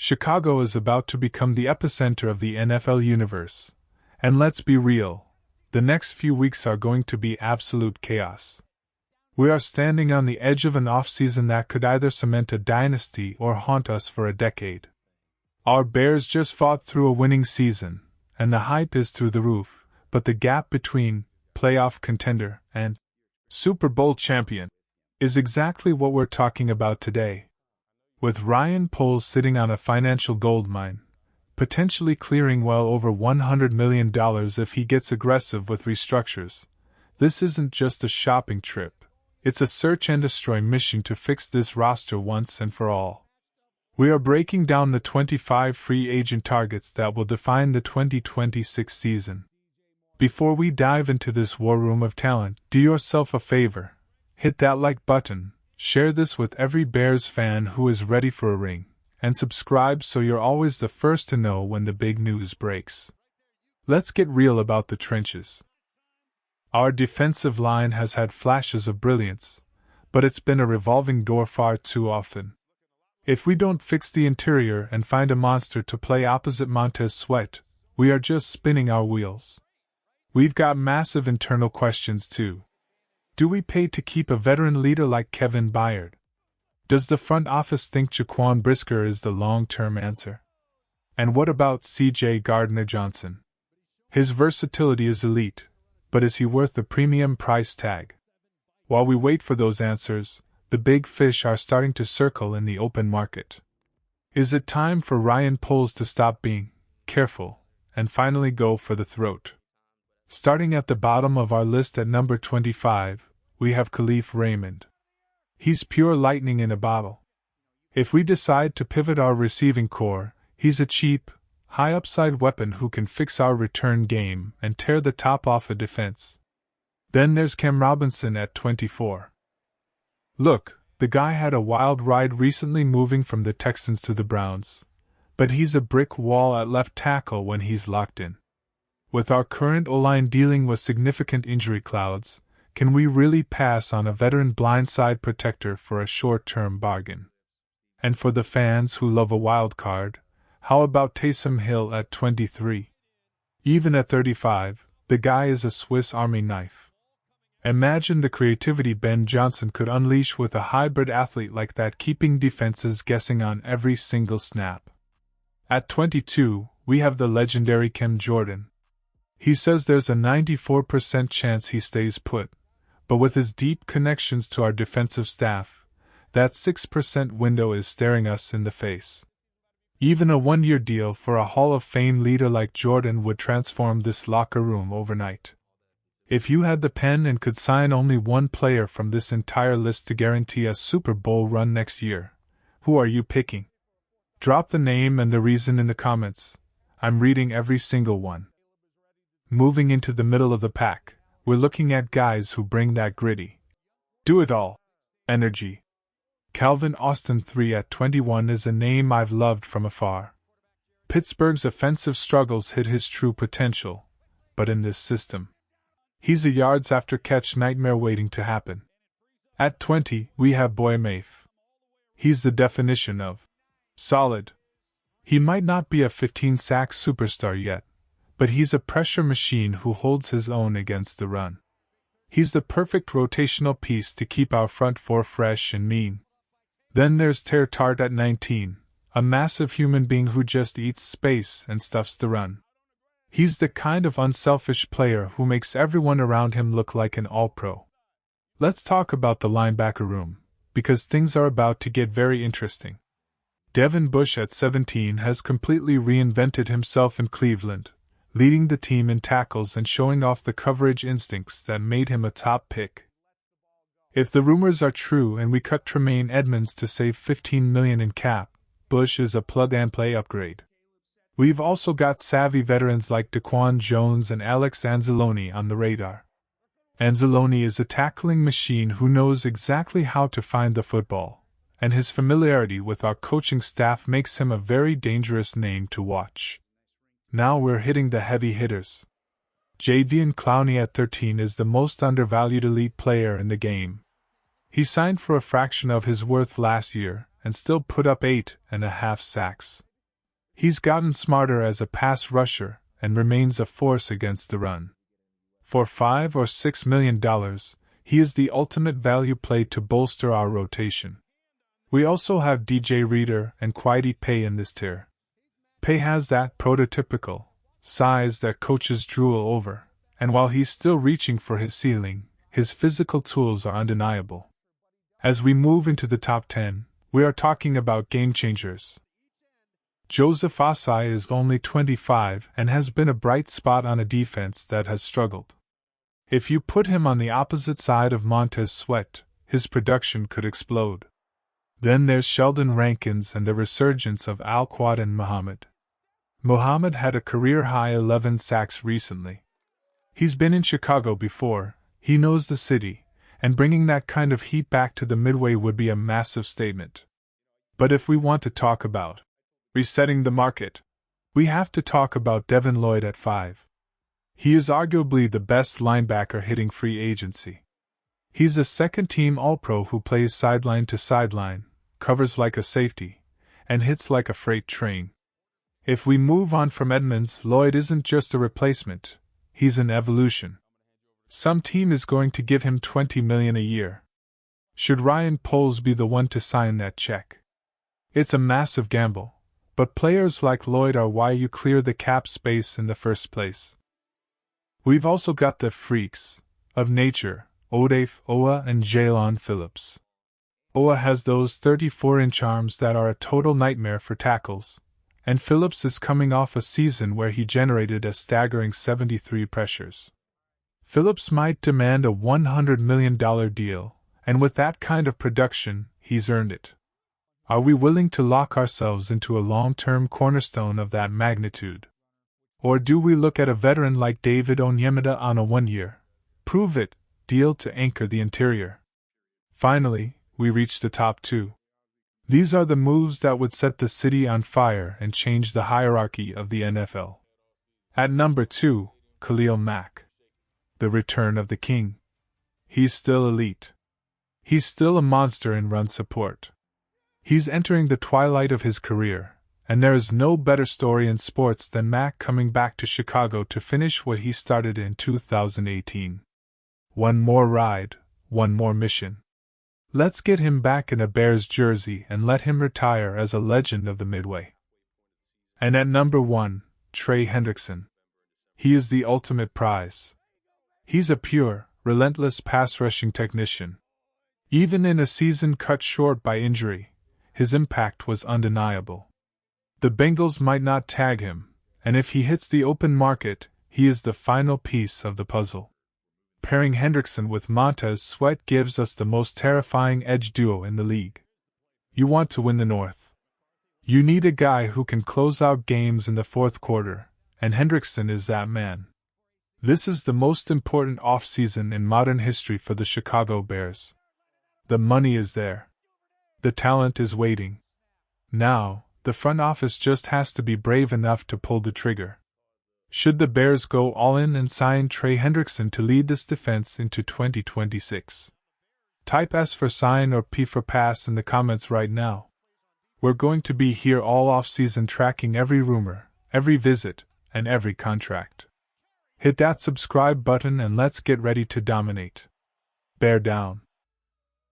Chicago is about to become the epicenter of the NFL universe. And let's be real, the next few weeks are going to be absolute chaos. We are standing on the edge of an offseason that could either cement a dynasty or haunt us for a decade. Our Bears just fought through a winning season, and the hype is through the roof, but the gap between playoff contender and Super Bowl champion is exactly what we're talking about today. With Ryan Poles sitting on a financial goldmine, potentially clearing well over $100 million if he gets aggressive with restructures, this isn't just a shopping trip, it's a search and destroy mission to fix this roster once and for all. We are breaking down the 25 free agent targets that will define the 2026 season. Before we dive into this war room of talent, do yourself a favor, hit that like button, share this with every Bears fan who is ready for a ring, and subscribe so you're always the first to know when the big news breaks. Let's get real about the trenches. Our defensive line has had flashes of brilliance, but it's been a revolving door far too often. If we don't fix the interior and find a monster to play opposite Montez Sweat, we are just spinning our wheels. We've got massive internal questions too. Do we pay to keep a veteran leader like Kevin Byard? Does the front office think Jaquan Brisker is the long-term answer? And what about C.J. Gardner-Johnson? His versatility is elite, but is he worth the premium price tag? While we wait for those answers, the big fish are starting to circle in the open market. Is it time for Ryan Poles to stop being careful and finally go for the throat? Starting at the bottom of our list at number 25, we have Khalil Raymond. He's pure lightning in a bottle. If we decide to pivot our receiving core, he's a cheap, high-upside weapon who can fix our return game and tear the top off a defense. Then there's Cam Robinson at 24. Look, the guy had a wild ride recently moving from the Texans to the Browns, but he's a brick wall at left tackle when he's locked in. With our current O-line dealing with significant injury clouds, can we really pass on a veteran blindside protector for a short-term bargain? And for the fans who love a wild card, how about Taysom Hill at 23? Even at 35, the guy is a Swiss Army knife. Imagine the creativity Ben Johnson could unleash with a hybrid athlete like that, keeping defenses guessing on every single snap. At 22, we have the legendary Cam Jordan. He says there's a 94% chance he stays put, but with his deep connections to our defensive staff, that 6% window is staring us in the face. Even a one-year deal for a Hall of Fame leader like Jordan would transform this locker room overnight. If you had the pen and could sign only one player from this entire list to guarantee a Super Bowl run next year, who are you picking? Drop the name and the reason in the comments. I'm reading every single one. Moving into the middle of the pack, we're looking at guys who bring that gritty, do-it-all energy. Calvin Austin III at 21 is a name I've loved from afar. Pittsburgh's offensive struggles hid his true potential, but in this system, he's a yards-after-catch nightmare waiting to happen. At 20, we have Boye Mafe. He's the definition of solid. He might not be a 15-sack superstar yet, but he's a pressure machine who holds his own against the run. He's the perfect rotational piece to keep our front four fresh and mean. Then there's Ter Tart at 19, a massive human being who just eats space and stuffs the run. He's the kind of unselfish player who makes everyone around him look like an all-pro. Let's talk about the linebacker room, because things are about to get very interesting. Devin Bush at 17 has completely reinvented himself in Cleveland, leading the team in tackles and showing off the coverage instincts that made him a top pick. If the rumors are true and we cut Tremaine Edmonds to save $15 million in cap, Bush is a plug-and-play upgrade. We've also got savvy veterans like Daquan Jones and Alex Anzalone on the radar. Anzalone is a tackling machine who knows exactly how to find the football, and his familiarity with our coaching staff makes him a very dangerous name to watch. Now we're hitting the heavy hitters. Jadeveon Clowney at 13 is the most undervalued elite player in the game. He signed for a fraction of his worth last year and still put up 8.5 sacks. He's gotten smarter as a pass rusher and remains a force against the run. For $5 or $6 million, he is the ultimate value play to bolster our rotation. We also have DJ Reader and Kwity Paye in this tier. Paye has that prototypical size that coaches drool over, and while he's still reaching for his ceiling, his physical tools are undeniable. As we move into the top 10, we are talking about game changers. Joseph Ossai is only 25 and has been a bright spot on a defense that has struggled. If you put him on the opposite side of Montez Sweat, his production could explode. Then there's Sheldon Rankins and the resurgence of Al-Quadin Muhammad. Muhammad had a career-high 11 sacks recently. He's been in Chicago before, he knows the city, and bringing that kind of heat back to the Midway would be a massive statement. But if we want to talk about resetting the market, we have to talk about Devin Lloyd at 5. He is arguably the best linebacker hitting free agency. He's a second-team All-Pro who plays sideline to sideline, covers like a safety, and hits like a freight train. If we move on from Edmonds, Lloyd isn't just a replacement, he's an evolution. Some team is going to give him $20 million a year. Should Ryan Poles be the one to sign that check? It's a massive gamble, but players like Lloyd are why you clear the cap space in the first place. We've also got the freaks of nature, Odafe Oweh and Jaylon Phillips. Oweh has those 34-inch arms that are a total nightmare for tackles, and Phillips is coming off a season where he generated a staggering 73 pressures. Phillips might demand a $100 million deal, and with that kind of production, he's earned it. Are we willing to lock ourselves into a long-term cornerstone of that magnitude? Or do we look at a veteran like David Onyemata on a one-year, prove-it deal to anchor the interior? Finally, we reach the top 2. These are the moves that would set the city on fire and change the hierarchy of the NFL. At number 2, Khalil Mack. The return of the king. He's still elite. He's still a monster in run support. He's entering the twilight of his career, and there is no better story in sports than Mack coming back to Chicago to finish what he started in 2018. One more ride, one more mission. Let's get him back in a Bears jersey and let him retire as a legend of the Midway. And at number 1, Trey Hendrickson. He is the ultimate prize. He's a pure, relentless pass-rushing technician. Even in a season cut short by injury, his impact was undeniable. The Bengals might not tag him, and if he hits the open market, he is the final piece of the puzzle. Pairing Hendrickson with Montez Sweat gives us the most terrifying edge duo in the league. You want to win the North. You need a guy who can close out games in the fourth quarter, and Hendrickson is that man. This is the most important offseason in modern history for the Chicago Bears. The money is there. The talent is waiting. Now, the front office just has to be brave enough to pull the trigger. Should the Bears go all in and sign Trey Hendrickson to lead this defense into 2026? Type S for sign or P for pass in the comments right now. We're going to be here all off-season tracking every rumor, every visit, and every contract. Hit that subscribe button and let's get ready to dominate. Bear down.